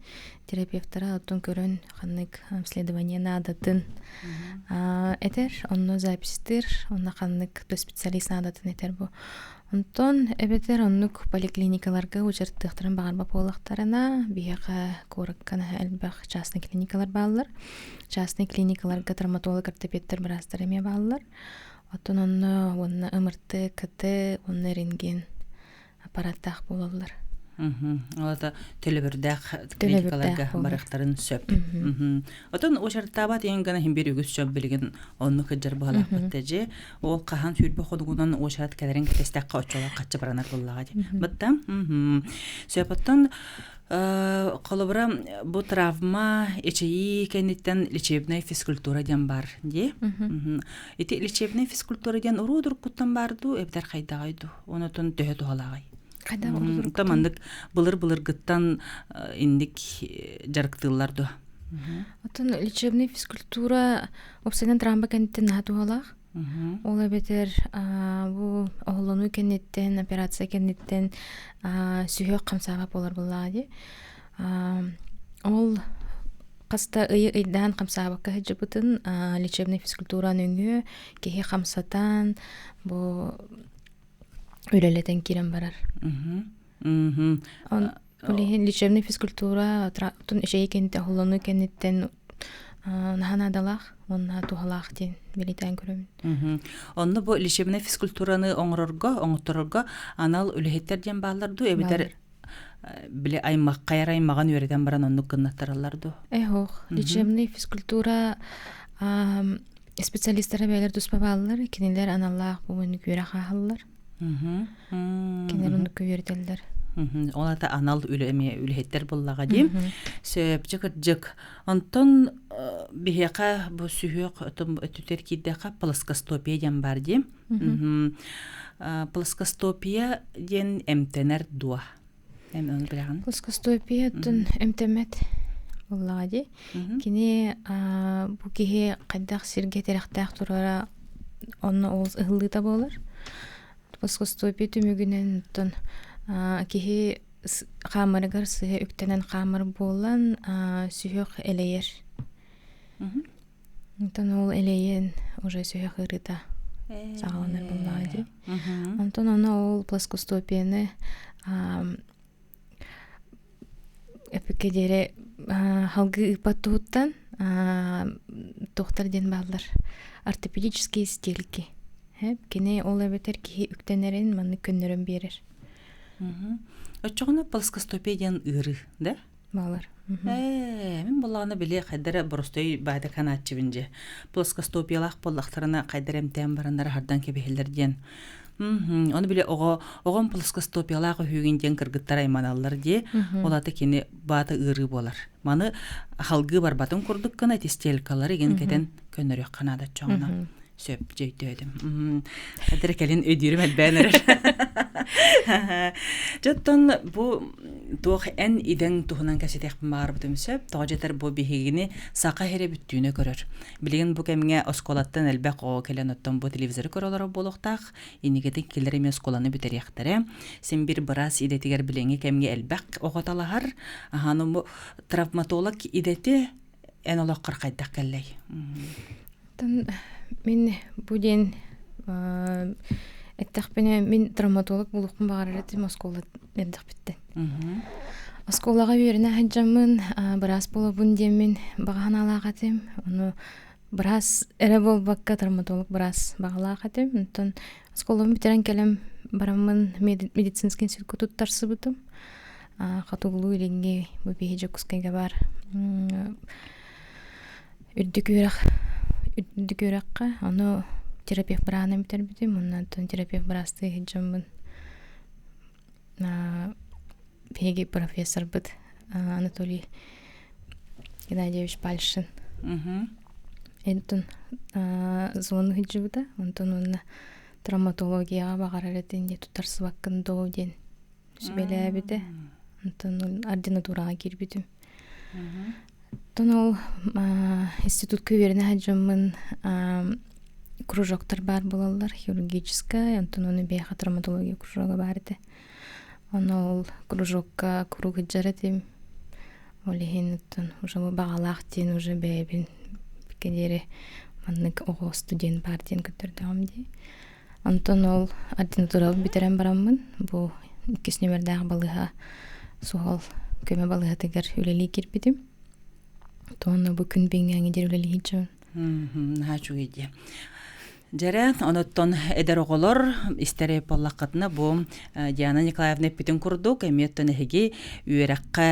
Терапевттара оттон көрөн ханнык обследование надатын. Этер онно запистер, онна ханнык специалист надатын этер бу. Онтон эбетер оннук поликлиникаларга учреттыктарын багарба болактарына бияга кораккана элбах частный клиникалар баалар. Частный клиникаларга травматолог ортопедтер барастар эме баалар. Оттон онно МРТ, КТ, онно рентген аппараттах болалар. Олата төлөбүрдәк клиникаларга барыктарын сөп. Отон ошартабат янгана химбер үгүс сөп билген онны кыжыр балапты же. Ол кахан сүрбө ходугунан ошарат кадерин тестакка очола качы баранар буллага ди. Баттам. Сөпөттөн колобра бу травма эчеи кенеттен лечебная физкультура ден бар ди. Эти лечебная физкультура ден урудур куттан барду, эбдер кайдагайду. Онотон төһө тугалагай. Кайда урудур Тамандык былыр гыттан индик жарыктыларду. Отон лечебный физкультура обсенен травма кенеттен натуалах. Ол эбетер бу оголону кенеттен, операция кенеттен сүйөк камсаба болар буллади. Ол каста ыйдан камсабакка жыбытын лечебный физкультуранын өңү кеһи камсатан бу үрелетен кирен барар. Олихин лечебный физкультура тун эшей кенеттен оголону кенеттен наханадалах, онна тухалах ден билетен көрөмүн. Онны бу лечебный физкультураны оңторорго анал үлехеттер ден бааларду, эбитер биле аймак кайра аймаган үйрөдөн баран онну кыннаттараларду. Ох, лечебный физкультура специалисттары бәйлер дуспабаллар, кинелер аналлах буын күрә хахаллар. Кинелер онну күрделдер. Олата анал үлехеттер буллага дим. Сөп жык. Онтон бихека бу сүйөк өтүтер киддека плоскостопия ден бар дим. Плоскостопия ден эмтенер дуа. Плоскостопия тун эмтемет буллади. Кини бу кихи кайдак сирге терехтак турара онно олс ыгылыта болар. Плоскостопия түмүгүнен тун кихи камырыгар сыһы үктенен камыр болан сүйөк элейер. Онтон ол элейен уже сүйөк ырыта сагаланар буллади. Онтон ол плоскостопияны эпикедере халгы ипатуттан доктор ден балдар ортопедические стельки. Кене ол эбетер кихи үктенерин маны көннөрөн берер. Очоғына плоскостопедиян ыры, да? Балар. Мен болағына біле қайдары бұрыстой байды канатчы бінже. Плоскостопиялақ болақтарына қайдар әмтән барандар хардан кебехелерден. Оны біле оған плоскостопиялақ үйгенден кіргіттар айманалар де, олаты кені баты ыры болар. Маны халгы бар батын құрдық қана тестелкалары еген кәден көнірек қанады чоғына. Сөп жейді өдім. Қадыр кәлін өдерім әлбәнір. Жоттон бу туох эн иден тухунан кәсетек бар бутум сөп, тағжетер бу бихигини сақа хере бүттүүнө көрөр. Билеген бу кемге осколаттан әлбәк о келен оттон бу телевизоры көрөлөр болуқтақ, инегетик келереме осколаны бүтерияқтары. Сен бир барас идетигер биленге кемге әлбәк оғаталахар, хану травматолог идети эн олаққар қайдақ кәлләй. Мен буден эттәхпене мен травматолог булукмун багарырым осколат эндәхпетте. Осколага берине хаҗамын брас болобун демен баганалагатым. Оны брас эре болбакка травматолог брас багалагатым. Онтон осколым битерен келем барамын медицинский институт туттарсыбытым. Катугулу иленге бу беҗе кускайга бар. Үддүкөрөккө аны терапевт бараны битербитим, ондан терапевт барасты хиджамын. Беги профессор бит Анатолий Геннадьевич Пальшин. Энтон звон хиджибита, онтон онна травматологияга багараратын тутарсы баккын дооден сүбелебите. Онтон ординатурага кирбитим. Тонол институт көверіне хаджамын кружоктар бар болалар, хирургическая, онтон оны бейха травматология кружога барды. Оны ол кружокка круг жаратым. Олихин оттон уже бағалақтен уже бәйбін кедері маннык оғы студент барден көтірдіғам де. Онтон ол ординатуралы битерен барамын. Бұл кес нөмірдағы балыға суғал көме балыға тегер үлелі кирбидим. Тоны бу күн беңгәңе дерүле хиҗән. Хачу иде. Жара оноттон эдер оголор истере поллакытына бу Диана Николаевна бүтүн курдук эметтен эги үйрәккә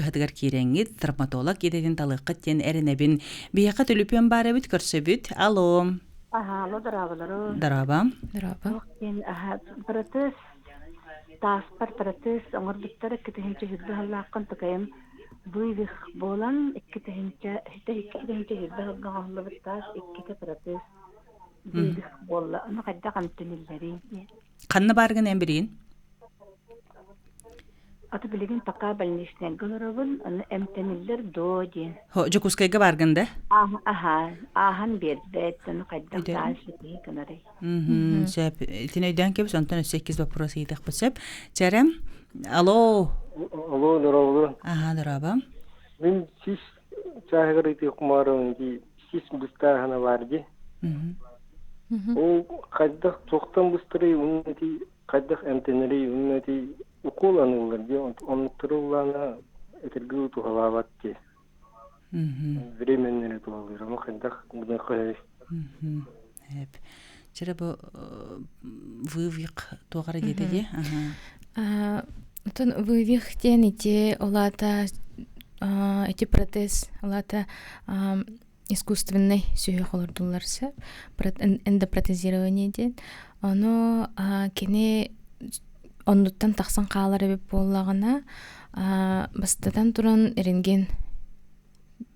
хәдгәр кирәңгит травматолог идеген талыккы тен эренебин бияка төлүпен бары бит көрсөбүт. Алло. Алло, дарабалары. Дараба. Мен протез таспар протез оңордуктар кетенче хидде халлаккан такайым буйвих болан кетенче хидде галлыбыттас иккете протез буйвих болла аны кайда камтыныллары Канны баргын эмбирин. аты билеген пока больничный гоноровын аны эмтениллер доди. Хо жукускайга баргында. Ахан бердет аны кайда таашыты канары. Шеп тинейден кебс онтон 8 вопрос идек бисеп. Жарам. Алло. Алло, дарабалары. Дараба. Мен сис чагырыты кумарыңги сис бустахана барди. Ол кайда токтон бустыры унти кайда эмтенери унти укуланыларды онтурулана этергүү тухалабатти. Временные тухалыр, но кайда мына кайда. Хеп. Жара бу вывик тогары деди. Тон вывих тен ити олата эти протез олата искусственный сүйе холордуларса эндопротезирование ден оно кене оннуттан тахсан каалар эбеп боллагана бастатан туран эренген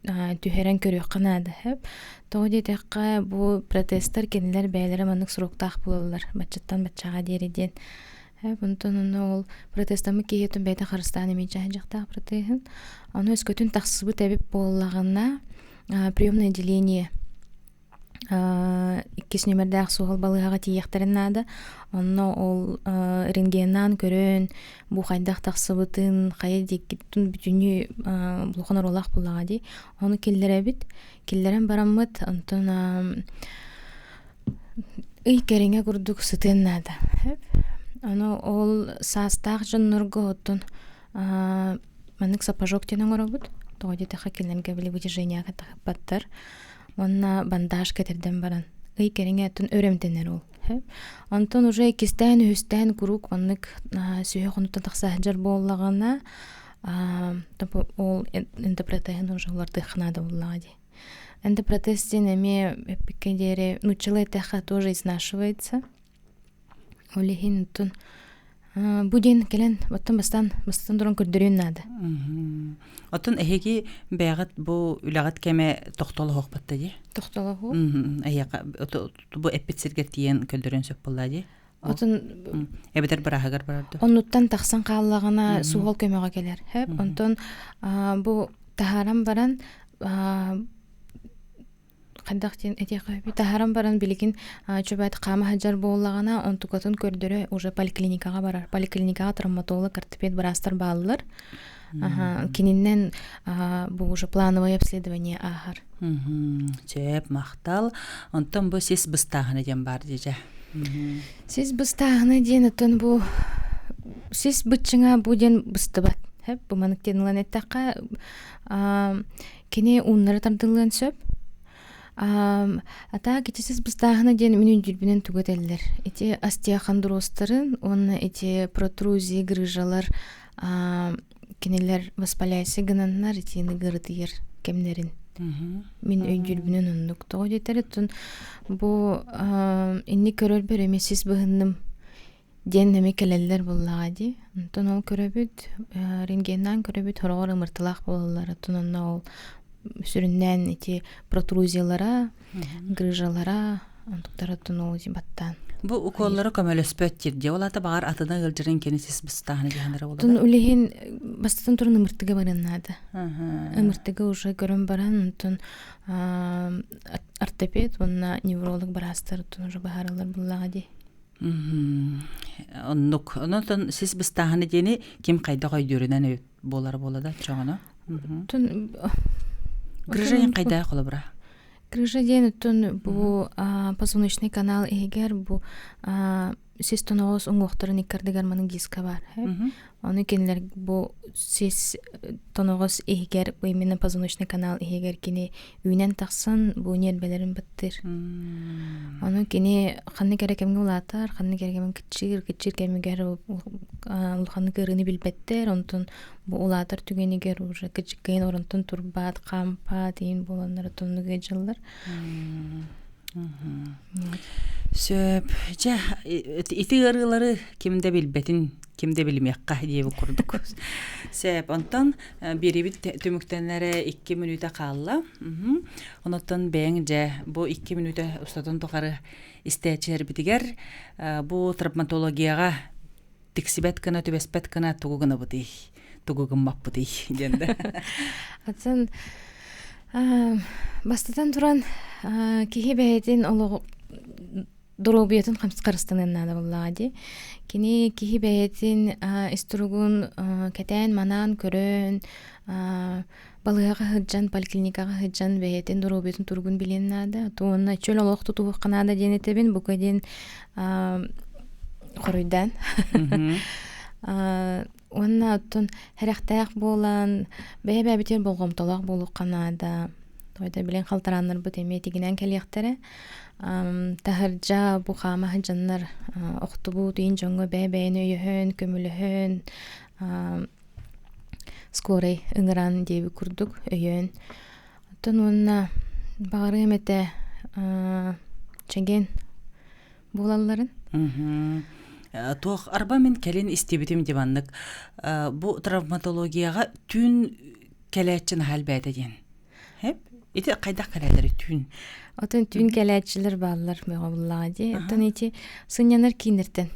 түһәрен көрөк канады хеп тоди текка бу протезтер кенелер бәйләре манык суруктак булалар бачаттан бачага дериден хеп онтон ол протезтамы киетен бәйдә харстан эми жакта протезин аны өскөтүн таксыбы тебип боллагана приемное отделение иккис номердах сугал балыгага тиехтеринада онно ол рентгеннан көрөн бу хайдах таксыбытын хайдиккиттун бүтүнү булган оролак булагади оны киллерен бараммыт онтон ый кереңе курдук сытыннада аны ол састах жоннорго оттон манык сапожок тенен оробут тоди таха келенге били выдержение катапаттар онна бандаж кетерден баран ый кереңе тун өремденер ол антон уже кистен үстен курук манык сүйө конута таксажар боллагана ол интерпретаен уже оларды хнада боллади интерпретастин эме эпикедере нучеле таха тоже изнашивается олихин тун будин келен оттон бастан дурун көрдөрүн нада. Оттон эһиги бәгат бу үлагат кеме токтолу хокпатта ди. Токтолу хо. Аяка бу эпицирге тиен көрдөрүн сөп буллади. Отон эбетер барагар барды. Оннуттан таксан каллагана сугал көмөгө келер. Хеп онтон бу тахарам баран кандактен этеге тахарам баран билигин чөбөт кама хаджар боллагана онтукатын көрдөрө уже поликлиникага барар. Поликлиникага травматолог ортопед барастар баалар. Кининен бу уже плановое обследование ахар. Чеп мактал. Онтон бу сис быстагына ден бар дije. Сис быстагына ден отон бу сис бытчыңа бу ден быстыбат. Хеп бу маныктен ланеттакка кене уннары тардылган сөп. Ата кетесіз быстағына ден менен жүрбінен түгөтелдер. Эти остеохондростарын, онна эти протрузии, грыжалар, кенелер воспаляйсы гынаннар, эти ныгырдыйыр кемнерин. Мен өй жүрбінен оннук. Тоғы детері тун бу инни көрөр бір емесіз бұғынным ден неме келелер боллаға ди. Тун ол көрөбіт, рентгеннан көрөбіт, хорогор ымыртылақ болалары. Тун онна ол сүрүннен эти протрузиялара, грыжалара, антуктара тунол баттан. Бу уколлары көмөлөспөт де олата багар атына гылжырын кенесис быстагына дегендер болду. Тун улехин бастан турун ымыртыга барынады. Ымыртыга уже көрөн баран, тун ортопед, онна невролог барастыр, тун уже бахаралар буллага ди. Оннук, онтон сис быстагына дени ким кайда койдөрүнөн болар болада чоңона. Тун Грыжаен кайда колобра? Крыжа ден үттін бу позвоночный канал егер бу сес тоноғыз оңғоқтарын иккардыгар маның диска бар. Оны кенелер бу сес тоноғыз егер бу именно позвоночный канал егер кене үйнен тақсын бу нербелерін біттір. Оны кене қанны керекемге улатар, қанны керекемен кітчір кемегер улханны кырыны билбеттер, онтын бу улатар түгенегер уже кітчіккен орынтын турбат, қампат, ейін боланлары тонныға жылдар. Сөп, ити ырылары кимде билбетин, кимде билмекка диеби курдук. Сөп, онтон бирибит төмүктенлere 2 минута калла. Онотон бэң же бу 2 минута устатон токары истечер битигер бу травматологияга тиксибет кана төбеспет кана тугугына бути. Тугугын маппути денде. Атын бастатан туран кихи бэйдин олог доробиятын қамсқарыстының нада боллади. Кини кихи бэйдин истуругун кетен манан көрөн балыгага хыджан поликлиникага хыджан бэйдин доробиятын тургун билен нада. Туонна чөл олог тутугу канада денетебин букадин хоруйдан. Онна оттун херехтәк болан бәйбәбитер болгомтолак болу канада. Тойда билен халтараннар бу теме тигинен келияктары. Тахыржа бу хама хыджаннар октубу түйін жоңго бәйбәйіні өйөһөн, көмүлөһөн, скорый ыңыран деби курдук өйөн. Оттон онна багары эмете чеген болалларын. Туох арба мен келен истебитим диваннык. Бу травматологияга түн келечин халбайда ден. Хеп? Ити кайдак келелери түн? Отын түн келечилер баллар меғабыллади. Отын ити сынянар кейнертен.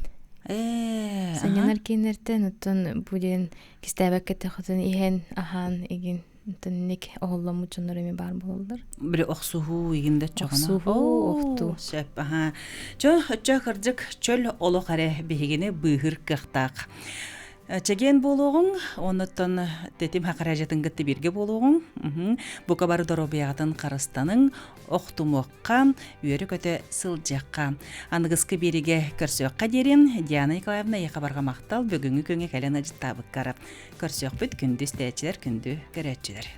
Сынянар кейнертен. Отын буден кистәбәк кетті құтын ихен ахан еген. Отын нек оғылламу чонларыми бар болалар. Бір оқсуху егінді чоғана? Оқсуху, оқту. Сөп, Чон өтчі қырдық чөл олы қаре бейгені бұйғыр қықтақ. Чеген болуғын, оныттан тетім хақаражатын гітті берге болуғын, бұқа бары доробияғатын қарыстаның оқтумуаққа, үйері көті сылжаққа. Анығысқы береге көрсөққа дерін, Диана Николаевна еқабарға мақтал бөгіңі көңе кәлен ажыттабық қарап. Көрсөқ бүт күнді істәйчілер, күнді көрәтчілер.